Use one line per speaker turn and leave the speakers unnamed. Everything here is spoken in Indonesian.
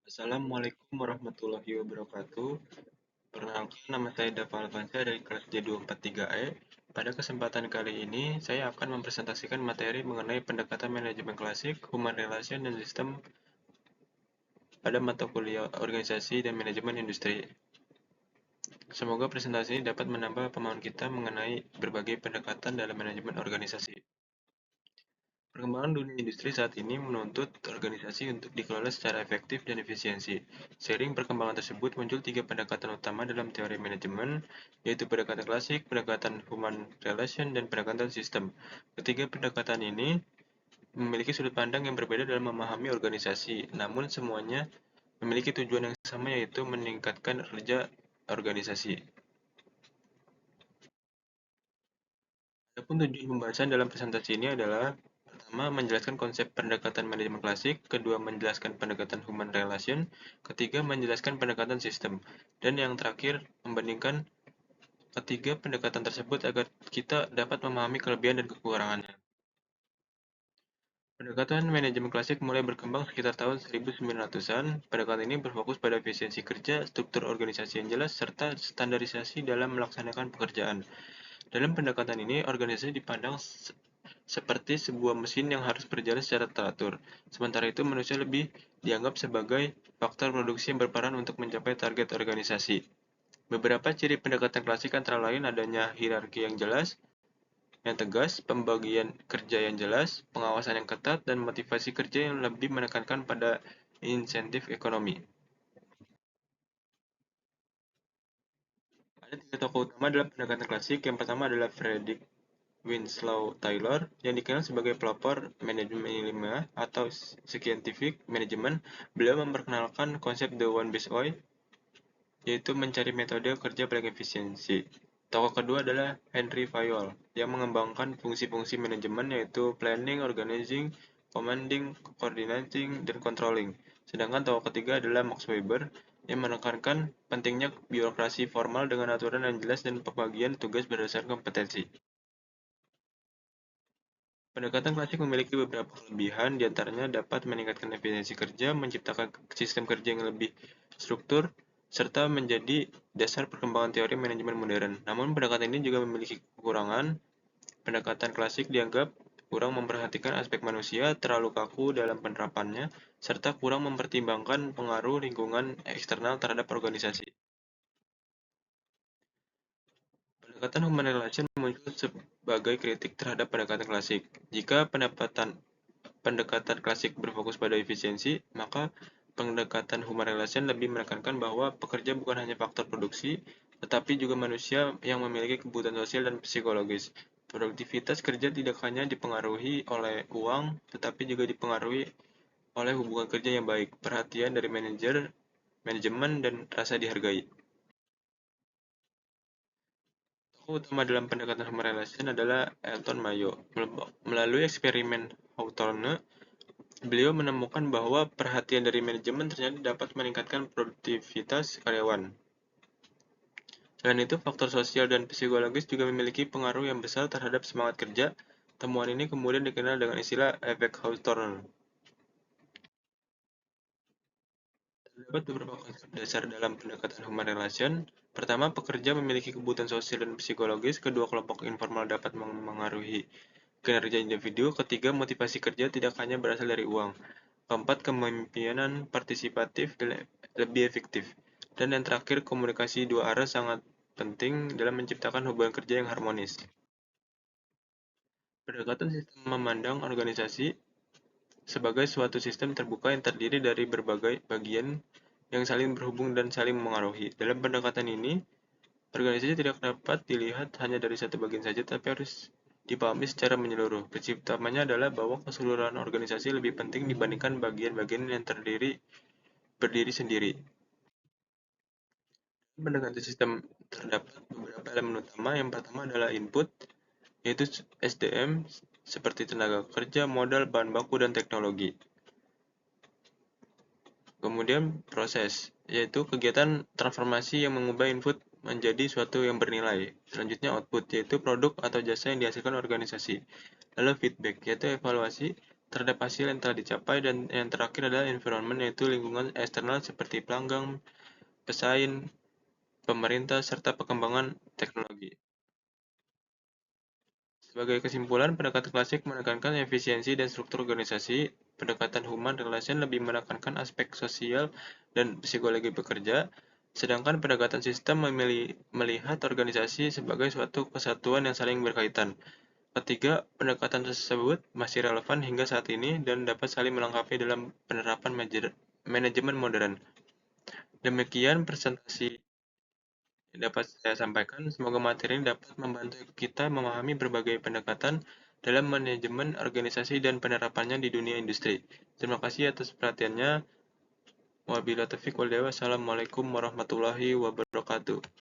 Assalamualaikum warahmatullahi wabarakatuh. Perkenalkan, nama saya Dava Alfansyah dari kelas D243E. Pada kesempatan kali ini, saya akan mempresentasikan materi mengenai pendekatan manajemen klasik, human relation, dan sistem pada mata kuliah organisasi dan manajemen industri. Semoga presentasi ini dapat menambah pemahaman kita mengenai berbagai pendekatan dalam manajemen organisasi. Perkembangan dunia industri saat ini menuntut organisasi untuk dikelola secara efektif dan efisiensi. Seiring perkembangan tersebut, muncul tiga pendekatan utama dalam teori manajemen, yaitu pendekatan klasik, pendekatan human relation, dan pendekatan sistem. Ketiga pendekatan ini memiliki sudut pandang yang berbeda dalam memahami organisasi, namun semuanya memiliki tujuan yang sama, yaitu meningkatkan kerja organisasi. Adapun tujuan pembahasan dalam presentasi ini adalah: pertama, menjelaskan konsep pendekatan manajemen klasik; kedua, menjelaskan pendekatan human relation; ketiga, menjelaskan pendekatan sistem; dan yang terakhir, membandingkan ketiga pendekatan tersebut agar kita dapat memahami kelebihan dan kekurangannya. Pendekatan manajemen klasik mulai berkembang sekitar tahun 1900-an. Pendekatan ini berfokus pada efisiensi kerja, struktur organisasi yang jelas, serta standarisasi dalam melaksanakan pekerjaan. Dalam pendekatan ini, organisasi dipandang seperti sebuah mesin yang harus berjalan secara teratur. Sementara itu, manusia lebih dianggap sebagai faktor produksi yang berperan untuk mencapai target organisasi. Beberapa ciri pendekatan klasik antara lain adanya hierarki yang tegas, pembagian kerja yang jelas, pengawasan yang ketat, dan motivasi kerja yang lebih menekankan pada insentif ekonomi. Ada tiga tokoh utama dalam pendekatan klasik. Yang pertama adalah Frederick Winslow Taylor, yang dikenal sebagai pelopor manajemen ilmiah atau scientific management. Beliau memperkenalkan konsep The One Best Way, yaitu mencari metode kerja paling efisiensi. Tokoh kedua adalah Henry Fayol, yang mengembangkan fungsi-fungsi manajemen, yaitu planning, organizing, commanding, coordinating, dan controlling. Sedangkan tokoh ketiga adalah Max Weber, yang menekankan pentingnya birokrasi formal dengan aturan yang jelas dan pembagian tugas berdasarkan kompetensi. Pendekatan klasik memiliki beberapa kelebihan, diantaranya dapat meningkatkan efisiensi kerja, menciptakan sistem kerja yang lebih struktur, serta menjadi dasar perkembangan teori manajemen modern. Namun, pendekatan ini juga memiliki kekurangan. Pendekatan klasik dianggap kurang memperhatikan aspek manusia, terlalu kaku dalam penerapannya, serta kurang mempertimbangkan pengaruh lingkungan eksternal terhadap organisasi. Pendekatan human relation muncul sebagai kritik terhadap pendekatan klasik. Jika pendekatan klasik berfokus pada efisiensi, maka pendekatan human relation lebih menekankan bahwa pekerja bukan hanya faktor produksi, tetapi juga manusia yang memiliki kebutuhan sosial dan psikologis. Produktivitas kerja tidak hanya dipengaruhi oleh uang, tetapi juga dipengaruhi oleh hubungan kerja yang baik, perhatian dari manajemen, dan rasa dihargai. Tokoh utama dalam pendekatan human relation adalah Elton Mayo. Melalui eksperimen Hawthorne, beliau menemukan bahwa perhatian dari manajemen ternyata dapat meningkatkan produktivitas karyawan. Selain itu, faktor sosial dan psikologis juga memiliki pengaruh yang besar terhadap semangat kerja. Temuan ini kemudian dikenal dengan istilah efek Hawthorne. Terdapat beberapa konsep dasar dalam pendekatan human relation. Pertama, pekerja memiliki kebutuhan sosial dan psikologis. Kedua, kelompok informal dapat mengaruhi kinerja individu. Ketiga, motivasi kerja tidak hanya berasal dari uang. Keempat, kepemimpinan partisipatif lebih efektif. Dan yang terakhir, komunikasi dua arah sangat penting dalam menciptakan hubungan kerja yang harmonis. Pendekatan sistem memandang organisasi sebagai suatu sistem terbuka yang terdiri dari berbagai bagian yang saling berhubung dan saling mengaruhi. Dalam pendekatan ini, organisasi tidak dapat dilihat hanya dari satu bagian saja, tapi harus dipahami secara menyeluruh. Prinsip utamanya adalah bahwa keseluruhan organisasi lebih penting dibandingkan bagian-bagian yang berdiri sendiri. Pendekatan sistem terdapat beberapa elemen utama. Yang pertama adalah input, yaitu SDM, seperti tenaga kerja, modal, bahan baku, dan teknologi. Kemudian proses, yaitu kegiatan transformasi yang mengubah input menjadi suatu yang bernilai. Selanjutnya output, yaitu produk atau jasa yang dihasilkan organisasi. Lalu feedback, yaitu evaluasi terhadap hasil yang telah dicapai, dan yang terakhir adalah environment, yaitu lingkungan eksternal seperti pelanggan, pesaing, pemerintah, serta perkembangan teknologi. Sebagai kesimpulan, pendekatan klasik menekankan efisiensi dan struktur organisasi, pendekatan human relation lebih menekankan aspek sosial dan psikologi bekerja, sedangkan pendekatan sistem melihat organisasi sebagai suatu kesatuan yang saling berkaitan. Ketiga, pendekatan tersebut masih relevan hingga saat ini dan dapat saling melengkapi dalam penerapan manajemen modern. Demikian presentasi yang dapat saya sampaikan. Semoga materi ini dapat membantu kita memahami berbagai pendekatan dalam manajemen organisasi dan penerapannya di dunia industri. Terima kasih atas perhatiannya. Wabillahi taufiq wal hidayah. Wassalamualaikum warahmatullahi wabarakatuh.